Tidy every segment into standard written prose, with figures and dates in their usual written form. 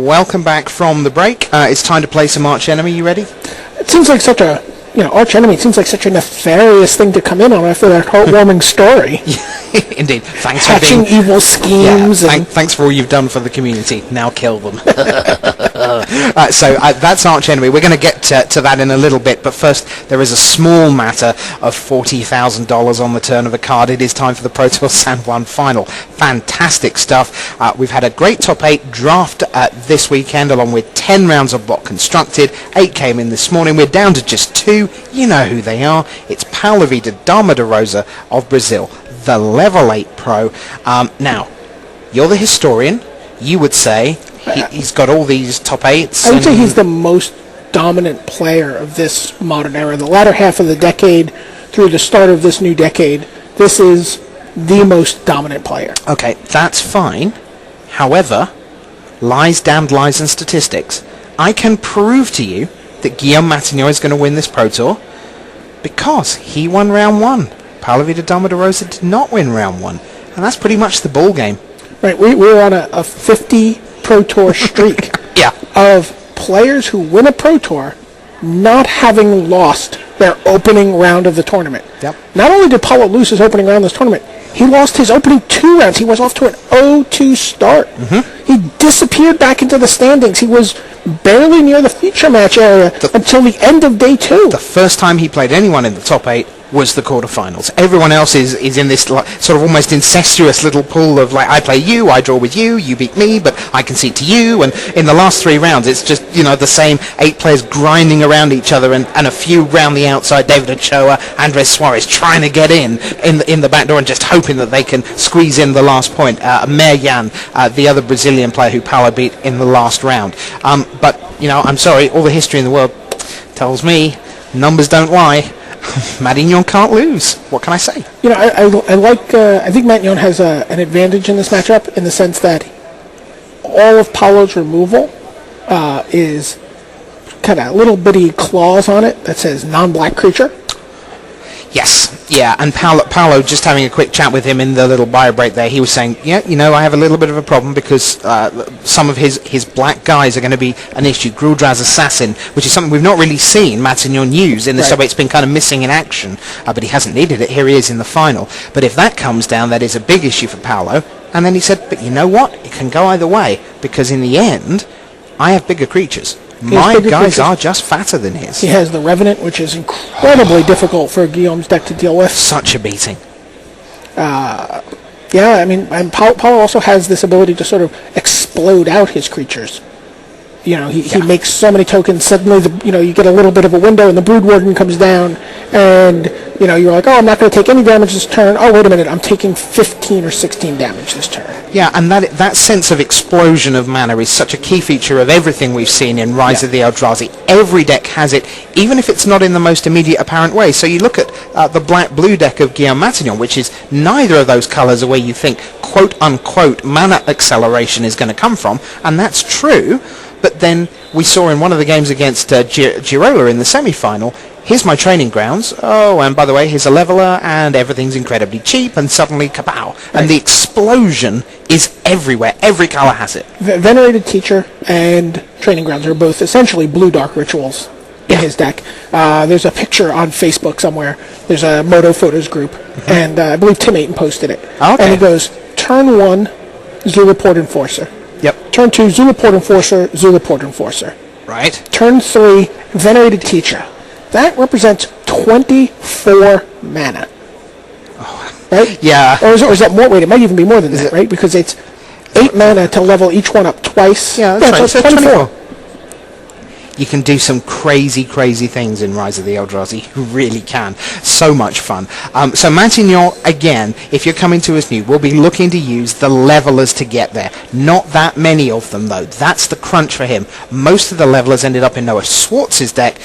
welcome back from the break. It's time to play some Arch Enemy. You ready? It seems like such a, Arch Enemy, it seems like such a nefarious thing to come in on after that heartwarming story. Indeed. Thanks Hatching for being... evil schemes. Thanks for all you've done for the community. Now kill them. So that's Arch Enemy. We're going to get to that in a little bit, but first there is a small matter of $40,000 on the turn of a card. It is time for the Pro Tour San Juan final. Fantastic stuff. We've had a great top 8 draft this weekend, along with 10 rounds of block constructed. 8 came in this morning. We're down to just 2. You know who they are. It's Paulo Vida Dama de Rosa of Brazil, the level 8 pro. Now, you're the historian. You would say he's got all these top 8s. I would say he's the most dominant player of this modern era. The latter half of the decade through the start of this new decade, this is the most dominant player. Okay, that's fine. However, lies, damned lies, and statistics. I can prove to you that Guillaume Matignon is going to win this Pro Tour because he won round 1. Paulo Vida Dama de Rosa did not win round 1. And that's pretty much the ball game. Right, we're on a 50 Pro Tour streak of players who win a Pro Tour not having lost their opening round of the tournament. Yep. Not only did Paulo lose his opening round of this tournament, he lost his opening 2 rounds. He was off to an 0-2 start. He disappeared back into the standings. He was barely near the feature match area until the end of day 2. The first time he played anyone in the top 8 was the quarterfinals. Everyone else is in this sort of almost incestuous little pool of I play you, I draw with you, you beat me, but I concede to you. And in the last 3 rounds, it's just the same 8 players grinding around each other, and a few round the outside. David Ochoa, Andres Suarez trying to get in the back door and just hoping that they can squeeze in the last point. Meryan, the other Brazilian player who Paulo beat in the last round. But I'm sorry, all the history in the world tells me numbers don't lie. Matignon can't lose. What can I say? I think Matignon has an advantage in this matchup in the sense that all of Paulo's removal is kind of little bitty clause on it that says non-black creature. Yes, yeah, and Paulo, just having a quick chat with him in the little bio break there, he was saying, I have a little bit of a problem because some of his black guys are going to be an issue. Gruldraz Assassin, which is something we've not really seen Matignon use in the sub. It's been kind of missing in action, but he hasn't needed it. Here he is in the final. But if that comes down, that is a big issue for Paulo. And then he said, but you know what? It can go either way, because in the end, I have bigger creatures. My guys are just fatter than his. He has the Revenant, which is incredibly difficult for Guillaume's deck to deal with. Such a beating. And Paulo also has this ability to sort of explode out his creatures. He makes so many tokens, suddenly you get a little bit of a window and the Brood Warden comes down and you're like, oh, I'm not going to take any damage this turn. Oh, wait a minute, I'm taking 15 or 16 damage this turn. Yeah, and that sense of explosion of mana is such a key feature of everything we've seen in Rise of the Eldrazi. Every deck has it, even if it's not in the most immediate apparent way. So you look at the black-blue deck of Guillaume Matignon, which is neither of those colours are where you think, quote-unquote, mana acceleration is going to come from, and that's true. But then we saw in one of the games against Girola in the semi-final, here's my training grounds. Oh, and by the way, here's a leveler, and everything's incredibly cheap, and suddenly, kapow. Right. And the explosion is everywhere. Every color has it. Venerated Teacher and Training Grounds are both essentially blue-dark rituals in his deck. There's a picture on Facebook somewhere. There's a Moto Photos group, and I believe Tim Ayton posted it. Okay. And it goes, turn 1, Zulaport Enforcer. Yep. Turn 2, Zulaport Enforcer, Zulaport Enforcer. Right. Turn 3, Venerated Teacher. That represents 24 mana. Oh. Right? Yeah. Or is that more? Wait, it might even be more than that, right? Because it's 8 mana to level each one up twice. Yeah, that's right. So 24. You can do some crazy, crazy things in Rise of the Eldrazi. You really can. So much fun. So Matignon, again, if you're coming to us new, we'll be looking to use the levelers to get there. Not that many of them, though. That's the crunch for him. Most of the levelers ended up in Noah Schwartz's deck,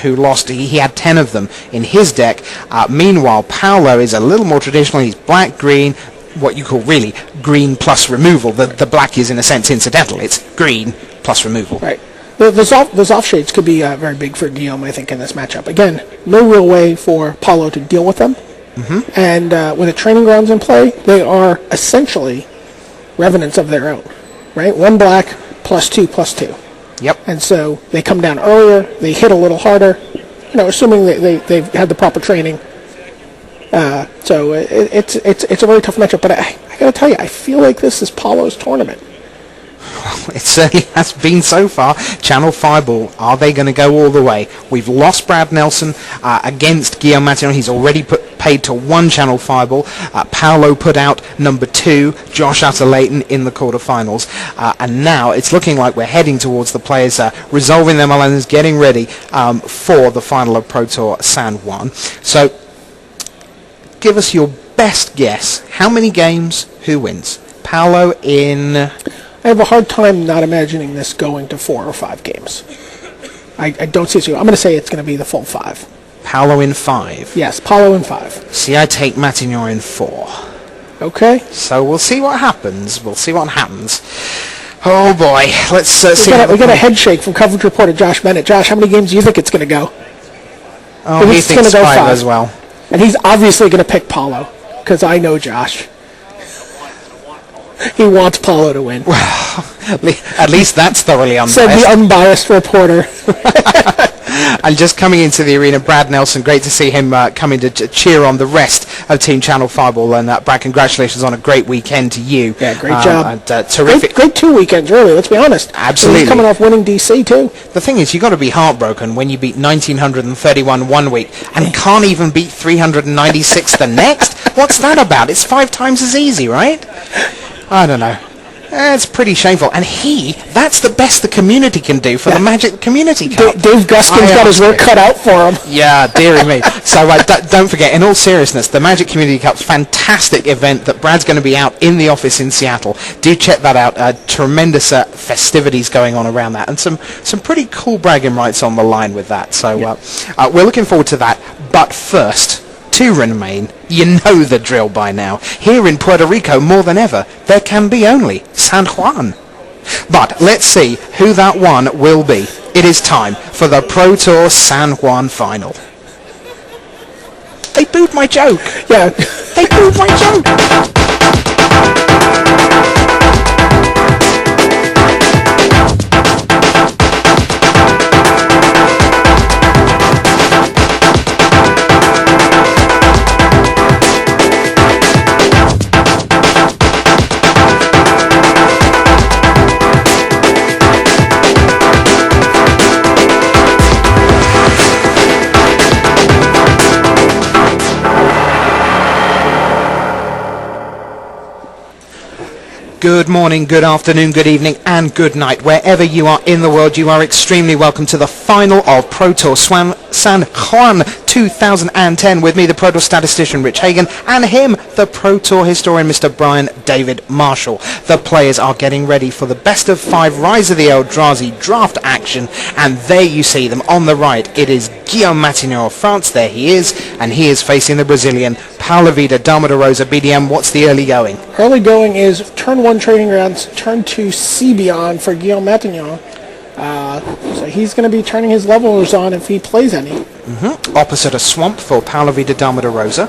who lost. He had 10 of them in his deck. Meanwhile, Paulo is a little more traditional. He's black-green, what you call really green plus removal. The black is, in a sense, incidental. It's green plus removal. Right. Those offshades could be very big for Guillaume, I think, in this matchup. Again, no real way for Paulo to deal with them. Mm-hmm. And with the Training Grounds in play, they are essentially revenants of their own, right? 1 black, +2, +2. Yep. And so they come down earlier, they hit a little harder, assuming they've had the proper training. So it's a very tough matchup. But I got to tell you, I feel like this is Paulo's tournament. It certainly has been so far. Channel Fireball, are they going to go all the way? We've lost Brad Nelson against Guillaume Matignon. He's already paid to 1 Channel Fireball. Paolo put out number 2, Josh Utter-Leighton, in the quarterfinals. And now it's looking like we're heading towards the players resolving their dilemmas, getting ready for the final of Pro Tour San Juan. So give us your best guess. How many games? Who wins? Paolo in... I have a hard time not imagining this going to 4 or 5 games. I don't see it. I'm going to say it's going to be the full 5. Paolo in 5. Yes, Paolo in 5. See, I take Matignon in 4. Okay. So we'll see what happens. Oh boy, let's see. We got a head shake from coverage reporter Josh Bennett. Josh, how many games do you think it's going to go? Oh, he thinks 5 as well. And he's obviously going to pick Paolo, because I know Josh. He wants Paolo to win. Well, at least that's thoroughly unbiased. Said the unbiased reporter. And just coming into the arena, Brad Nelson, great to see him coming to cheer on the rest of Team Channel Fireball. And Brad, congratulations on a great weekend to you. Yeah, great job. And, terrific. Great 2 weekends early, let's be honest. Absolutely. He's coming off winning DC too. The thing is, you've got to be heartbroken when you beat 1931 one week and can't even beat 396 the next. What's that about? It's 5 times as easy, right? I don't know. It's pretty shameful. And that's the best the community can do for the Magic Community Cup. Dave Guskin's got his work cut out for him. Yeah, dearie me. So don't forget, in all seriousness, the Magic Community Cup's fantastic event that Brad's going to be out in the office in Seattle. Do check that out. Tremendous festivities going on around that. And some pretty cool bragging rights on the line with that. So we're looking forward to that. But first... to remain, you know the drill by now. Here in Puerto Rico, more than ever, there can be only San Juan. But let's see who that one will be. It is time for the Pro Tour San Juan final. They booed my joke. Yeah. They booed my joke. Good morning, good afternoon, good evening, and good night. Wherever you are in the world, you are extremely welcome to the final of Pro Tour San Juan 2010 with me, the Pro Tour statistician Rich Hagan, and him, the Pro Tour historian Mr. Brian David Marshall. The players are getting ready for the best of 5 Rise of the Eldrazi draft action, and there you see them on the right. It is Guillaume Matignon of France, there he is, and he is facing the Brazilian Paula Vida Dama de Rosa. BDM, what's the early going? Early going is turn 1 training grounds, turn 2 Sebion for Guillaume Matignon. So he's going to be turning his levelers on if he plays any. Mm-hmm. Opposite a swamp for Paula Vida Dama de Rosa.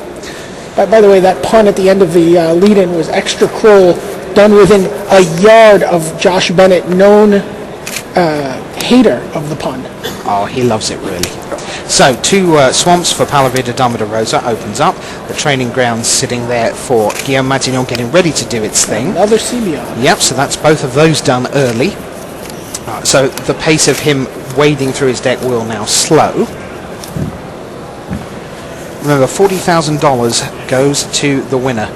By the way, that pun at the end of the lead-in was extra cruel, done within a yard of Josh Bennett, known hater of the pun. Oh, he loves it, really. So, 2 swamps for Paula Vida Dama de Rosa opens up. The training grounds sitting there for Guillaume Matignon getting ready to do its thing. Another Sebion. Yep, so that's both of those done early. So the pace of him wading through his deck will now slow. Remember, $40,000 goes to the winner.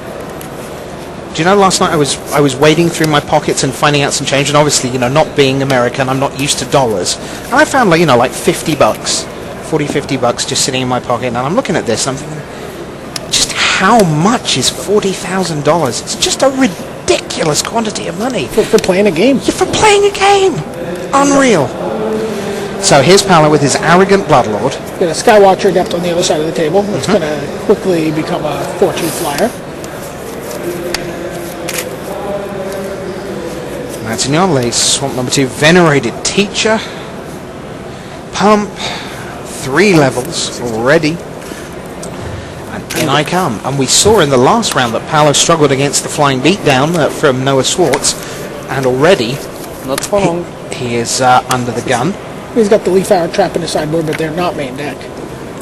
Do you know, last night I was wading through my pockets and finding out some change, and obviously, not being American, I'm not used to dollars. And I found like $50, $50 just sitting in my pocket, and I'm looking at this, and I'm thinking, just how much is $40,000? It's just a ridiculous quantity of money. For playing a game. Yeah, for playing a game. Unreal. So here's Paolo with his arrogant Bloodlord. Got a Skywatcher Adept on the other side of the table. It's going to quickly become a 4-2 flyer. Matignon lays swamp number 2, Venerated Teacher. Pump. 3 levels already. And in I come. And we saw in the last round that Paolo struggled against the flying beatdown from Noah Schwartz. And already Not for long. He is under the gun. He's got the leaf arrow trap in his sideboard, but they're not main deck.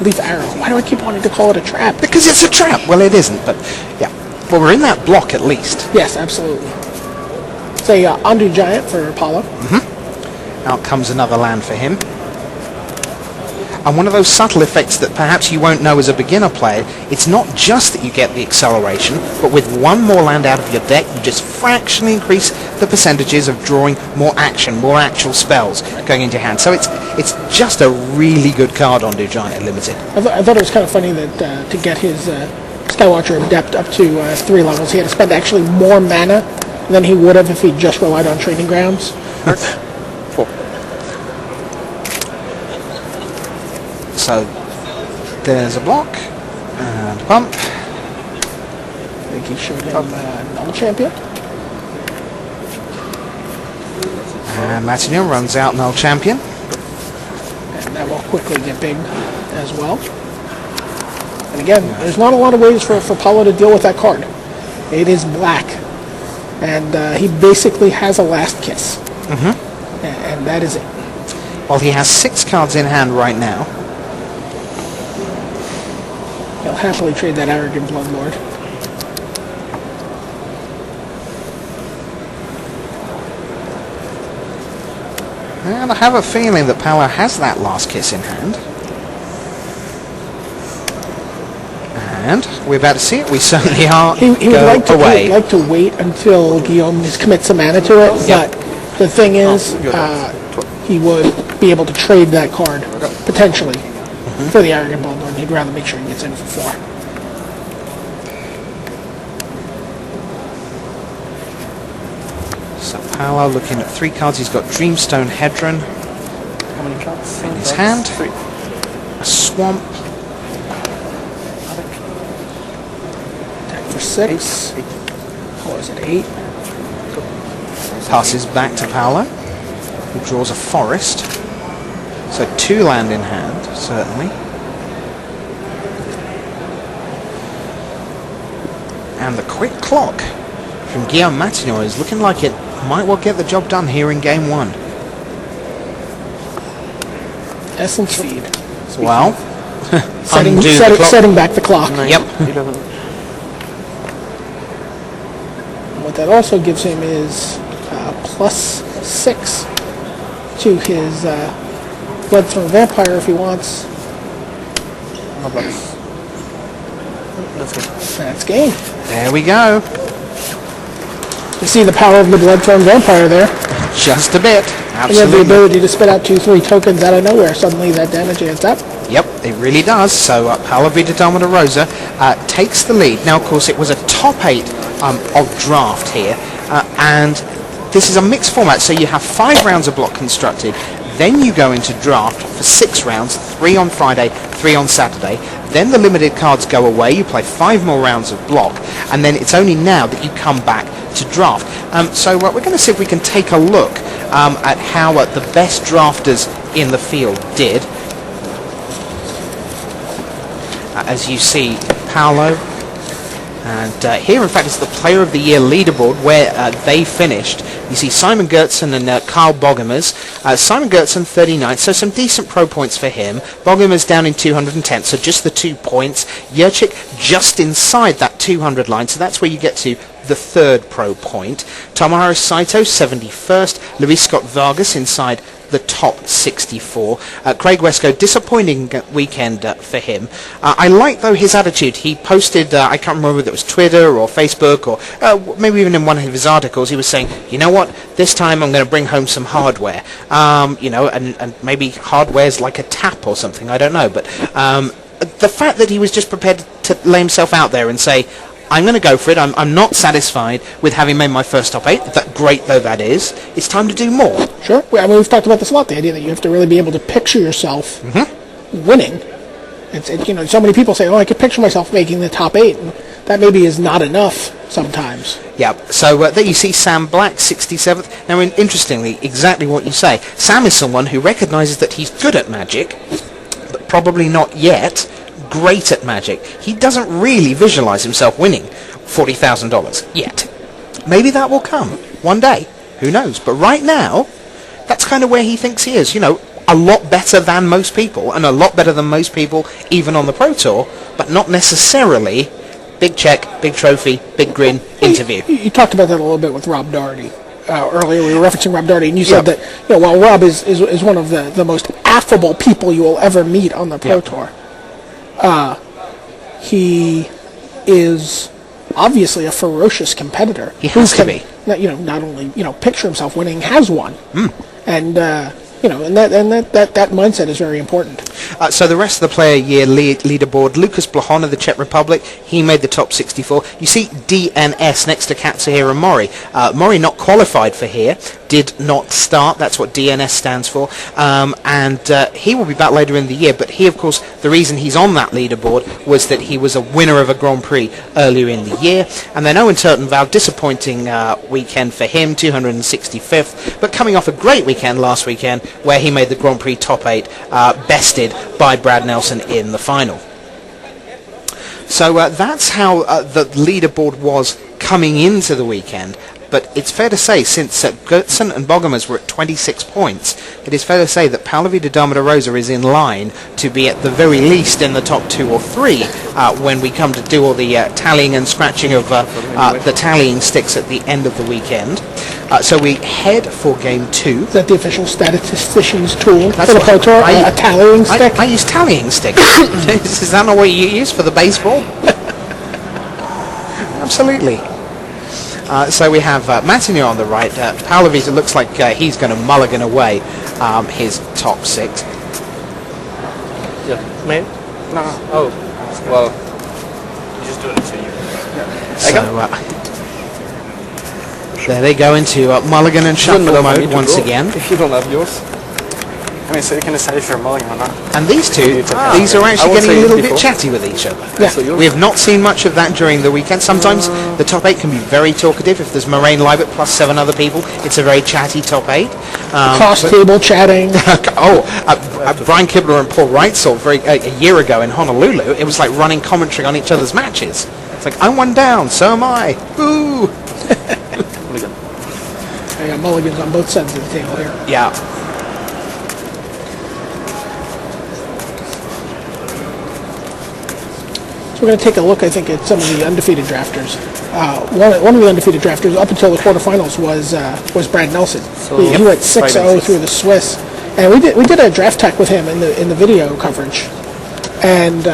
Leaf arrow. Why do I keep wanting to call it a trap? Because it's a trap. Well, it isn't, but yeah. Well, we're in that block at least. Yes, absolutely. It's a undo giant for Apollo. Out comes another land for him. And one of those subtle effects that perhaps you won't know as a beginner player, it's not just that you get the acceleration, but with one more land out of your deck, you just fractionally increase the percentages of drawing more action, more actual spells going into your hand. So it's just a really good card on Do Giant Limited. I thought it was kind of funny that to get his Skywatcher Adept up to 3 levels, he had to spend actually more mana than he would have if he just relied on Training Grounds. So there's a block and pump. I think he showed him Null Champion. And Matignon runs out Null Champion. And that will quickly get big as well. And again, there's not a lot of ways for Paulo to deal with that card. It is black. And he basically has a last kiss. And that is it. Well, he has 6 cards in hand right now. He'll happily trade that Arrogant Bloodlord. And I have a feeling that Paulo has that last kiss in hand. And we're about to see it. We certainly are. He would like to wait until Guillaume commits some mana to it, but the thing is, he would be able to trade that card, potentially, for the Arrogant Bloodlord. He'd rather make sure he gets in for 4. So Paulo looking at 3 cards. He's got Dreamstone Hedron How many cards? in his hand. 3. A Swamp. Attack for 6. Or is it 8? Passes back to Paulo, who draws a Forest. So 2 land in hand, certainly. And the quick clock from Guillaume Matignon is looking like it might well get the job done here in game 1. Essence Feed. Well, setting back the clock. Yep. 11. And what that also gives him is +6 to his Bloodthorn Vampire if he wants. No blocks. That's good. That's game. There we go. You see the power of the Bloodthorn Vampire there. Just a bit. And you have the Absolutely. ability to spit out 2-3 tokens out of nowhere. Suddenly that damage adds up. Yep, it really does. So Paulo Vida Rosa takes the lead. Now, of course, it was a top 8 of draft here. And this is a mixed format. So you have 5 rounds of block constructed. Then you go into draft for 6 rounds, 3 on Friday, 3 on Saturday. Then the limited cards go away. You play 5 more rounds of block. And then it's only now that you come back to draft. So we're going to see if we can take a look at how the best drafters in the field did. As you see, Paulo, and here in fact is the Player of the Year leaderboard where they finished. You see Simon Gertzen and Carl Bogomers. Simon Gertzen 39th, so some decent pro points for him. Bogomers down in 210th, so just the 2 points. Jurczyk just inside that 200 line, so that's where you get to the 3rd pro point. Tomohiro Saito 71st. Luis Scott Vargas inside the top 64. Craig Wesco, disappointing weekend for him. I like, though, his attitude. He posted, I can't remember whether it was Twitter or Facebook or maybe even in one of his articles, he was saying, you know what, this time I'm going to bring home some hardware. And maybe hardware's like a tap or something, I don't know. But the fact that he was just prepared to lay himself out there and say, I'm going to go for it. I'm not satisfied with having made my first top 8. That great though that is, it's time to do more. Sure. I mean, we've talked about this a lot. The idea that you have to really be able to picture yourself winning. It's so many people say, "Oh, I could picture myself making the top 8." And that maybe is not enough sometimes. Yeah. So there you see Sam Black, 67th. Now, interestingly, exactly what you say. Sam is someone who recognises that he's good at Magic, but probably not yet great at Magic. He doesn't really visualise himself winning $40,000 yet. Maybe that will come one day. Who knows? But right now, that's kind of where he thinks he is. A lot better than most people, and a lot better than most people even on the Pro Tour, but not necessarily big check, big trophy, big grin, interview. You talked about that a little bit with Rob Doherty. Earlier we were referencing Rob Doherty, and you said that while Rob is one of the most affable people you will ever meet on the Pro Tour, he is obviously a ferocious competitor. He has to be. Not only picture himself winning, has won, and that mindset is very important. So the rest of the player year leaderboard, Lucas Blahon of the Czech Republic, he made the top 64. You see DNS next to Katsuhiro Mori. Mori not qualified for here, did not start, that's what DNS stands for, and he will be back later in the year, but he, of course, the reason he's on that leaderboard was that he was a winner of a Grand Prix earlier in the year. And then Owen Turtenval, disappointing weekend for him, 265th, but coming off a great weekend last weekend where he made the Grand Prix top 8, bested by Brad Nelson in the final. So that's how the leaderboard was coming into the weekend. But it's fair to say, since Gertsen and Bogomaz were at 26 points, it is fair to say that Pallavi de Dama de Rosa is in line to be at the very least in the top 2 or 3 when we come to do all the tallying and scratching of the tallying sticks at the end of the weekend. So we head for game 2. Is that the official statistician's tool That's for the Pro what Tour? A tallying stick? I use tallying stick. Is that not what you use for the baseball? Absolutely. So we have Matignon on the right. Pallavi, it looks like he's going to mulligan away his top 6. Yeah, mate? No. Oh, well, you just do it so you... So there they go into mulligan and shuffle mode once again. If you don't have yours. I mean, so you can decide if you're a mulligan or not. And these two, these are actually getting a little bit chatty with each other. Yeah. We have not seen much of that during the weekend. Sometimes the top 8 can be very talkative. If there's Moraine Libert plus 7 other people, it's a very chatty top 8. Cross table chatting. Brian Kibler and Paul Reitzel a year ago in Honolulu, it was like running commentary on each other's matches. It's like, I'm one down, so am I. Ooh. I got mulligans on both sides of the table here. Yeah. So we're going to take a look, I think, at some of the undefeated drafters. One of the undefeated drafters up until the quarterfinals was Brad Nelson. So he went 6-0 through the Swiss, and we did a draft tech with him in the video coverage, and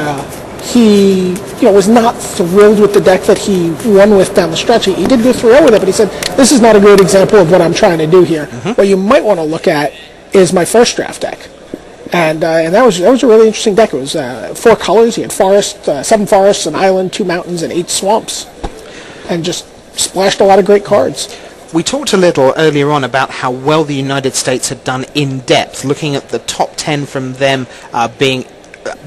he was not thrilled with the deck that he won with down the stretch. He did go 3-0 with it, but he said, "This is not a great example of what I'm trying to do here. What you might want to look at is my first draft deck." And that was a really interesting deck. It was 4 colors. He had forest, 7 forests, an island, 2 mountains, and 8 swamps, and just splashed a lot of great cards. We talked a little earlier on about how well the United States had done in depth, looking at the top 10 from them being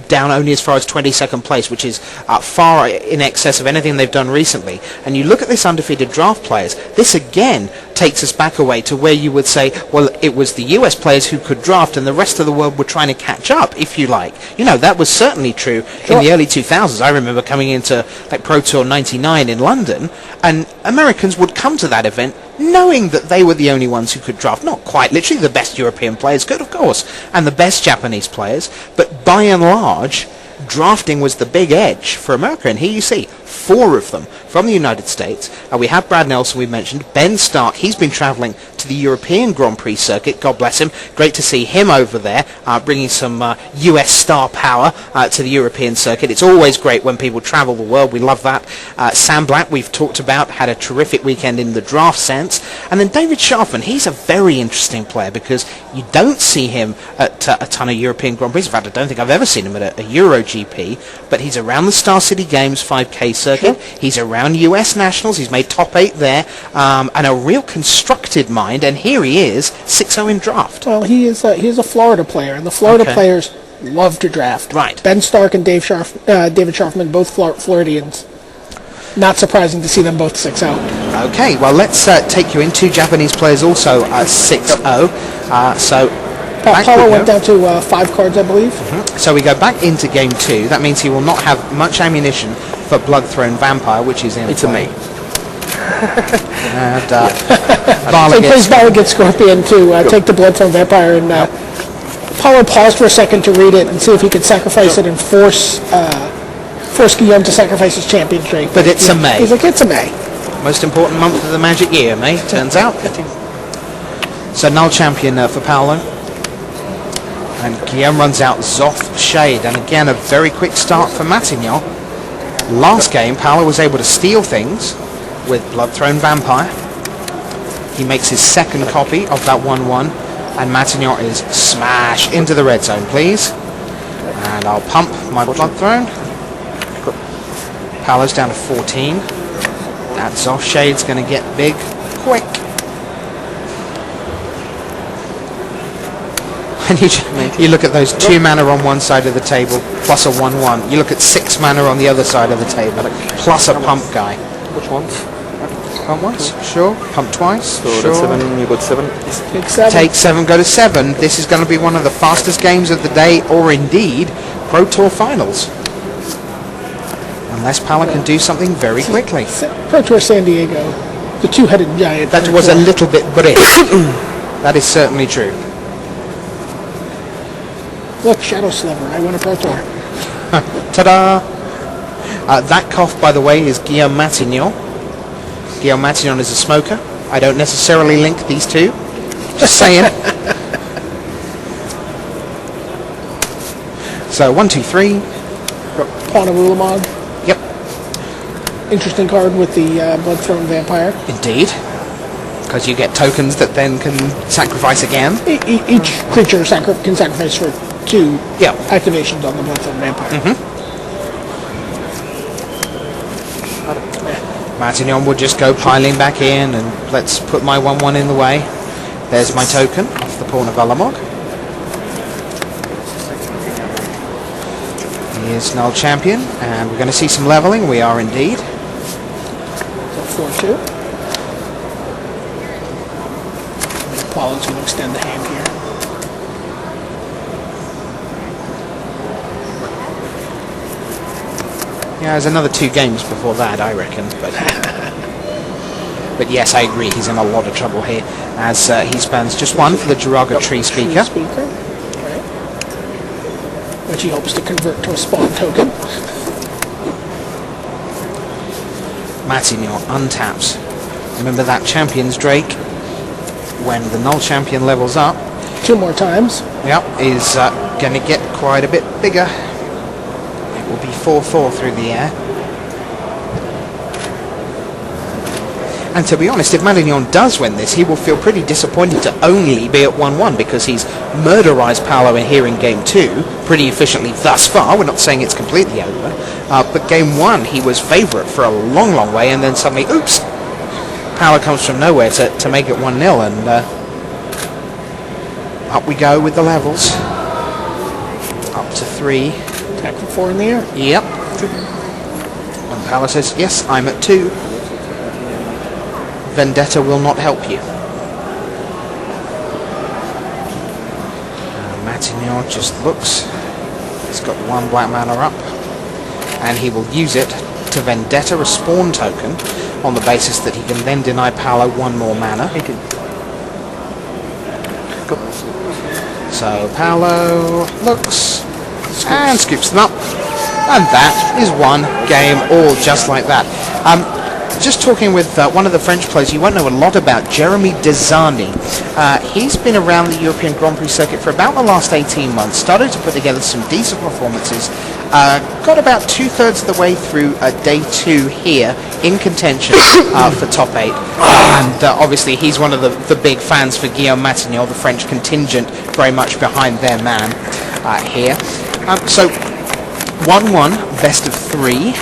down only as far as 22nd place, which is far in excess of anything they've done recently. And you look at this undefeated draft players, this again takes us back away to where you would say, well, it was the US players who could draft and the rest of the world were trying to catch up, if you like. That was certainly true in the early 2000s. I remember coming into like Pro Tour 99 in London, and Americans would come to that event knowing that they were the only ones who could draft. Not quite literally, the best European players could, of course, and the best Japanese players, but by and large, drafting was the big edge for America. And here you see 4 of them from the United States. We have Brad Nelson, we mentioned. Ben Stark, he's been travelling to the European Grand Prix circuit. God bless him. Great to see him over there, bringing some US star power to the European circuit. It's always great when people travel the world. We love that. Sam Black, we've talked about, had a terrific weekend in the draft sense. And then David Sharfman, he's a very interesting player because you don't see him at a ton of European Grand Prix. In fact, I don't think I've ever seen him at a Euro GP, but he's around the Star City Games 5K circuit. Sure. He's around US Nationals. He's made top 8 there, and a real constructed mind. And here he is, 6-0 in draft. Well, he is a Florida player, and the Florida players love to draft. Right. Ben Stark and David Sharfman, both Floridians. Not surprising to see them both 6-0. Okay, well, let's take you in. 2 Japanese players also 6-0. So Paulo went down to 5 cards, I believe. So we go back into game 2. That means he will not have much ammunition for Bloodthrone Vampire, which is in It's play. a me. And So he plays Bala gets Scorpion to take the Bloodstone Vampire, and Paulo paused for a second to read it and see if he could sacrifice it and force Guillaume to sacrifice his champion drink. But it's a May. He's like, it's a May. Most important month of the magic year, May, turns out. So null champion for Paolo. And Guillaume runs out Zoth Shade. And again, a very quick start for Matignon. Last game, Paolo was able to steal things with Bloodthrone Vampire. He makes his second copy of that 1-1. And Matignon is smash into the red zone, please. And I'll pump my Bloodthrone. Paolo's down to 14. That Zoth Shade's going to get big quick. And you look at those 2 mana on one side of the table, plus a 1-1. You look at 6 mana on the other side of the table, plus a pump guy. Which ones? Pump once? Sure. Pump twice? So Sure. that's 7, you got 7. Take 7. Take 7, go to 7. This is going to be one of the fastest games of the day, or indeed, Pro Tour Finals. Unless Paolo can do something very quickly. Pro Tour San Diego, the two-headed giant. That was a little bit brisk. That is certainly true. Look, Shadow Sliver, I won a Pro Tour. Ta-da! That cough, by the way, is Guillaume Matignon. Guillaume Matignon is a smoker. I don't necessarily link these two. Just saying. So, 1, 2, 3. Pawn of Ulamog. Yep. Interesting card with the Bloodthrone Vampire. Indeed. Because you get tokens that then can sacrifice again. Each creature can sacrifice for 2 Yep. activations on the Bloodstone Vampire. Matignon would just go piling back in, and let's put my 1-1 in the way. There's my token off the Pawn of Ulamog. He is null champion, and we're going to see some leveling. We are indeed. So 4-2. Paulo's going to extend the hand here. Yeah, there's another 2 games before that, I reckon. But yes, I agree. He's in a lot of trouble here, as he spends just 1 for the Jiraga Tree Speaker. Right. Which he hopes to convert to a spawn token. Matignon untaps. Remember that Champion's Drake, when the null champion levels up, 2 more times. yep, is going to get quite a bit bigger. Will be 4-4 through the air. And to be honest, if Matignon does win this, he will feel pretty disappointed to only be at 1-1, because he's murderized Paolo in here in game 2 pretty efficiently thus far. We're not saying it's completely over, but game 1 he was favourite for a long, long way, and then suddenly, oops, Paolo comes from nowhere to make it 1-0, and up we go with the levels. Up to 3. Attack for 4 in the air. Yep. And Paolo says, yes, I'm at 2. Vendetta will not help you. Matignon just looks. He's got 1 black mana up. And he will use it to Vendetta a spawn token on the basis that he can then deny Paolo 1 more mana. So Paolo looks and scoops them up, and that is 1 game, all just like that. Just talking with one of the French players you won't know a lot about, Jeremy Desani. He's been around the European Grand Prix circuit for about the last 18 months, started to put together some decent performances, got about 2/3 of the way through day 2 here in contention for top 8, and obviously he's one of the big fans for Guillaume Matignon, the French contingent very much behind their man here. So 1-1, best of 3.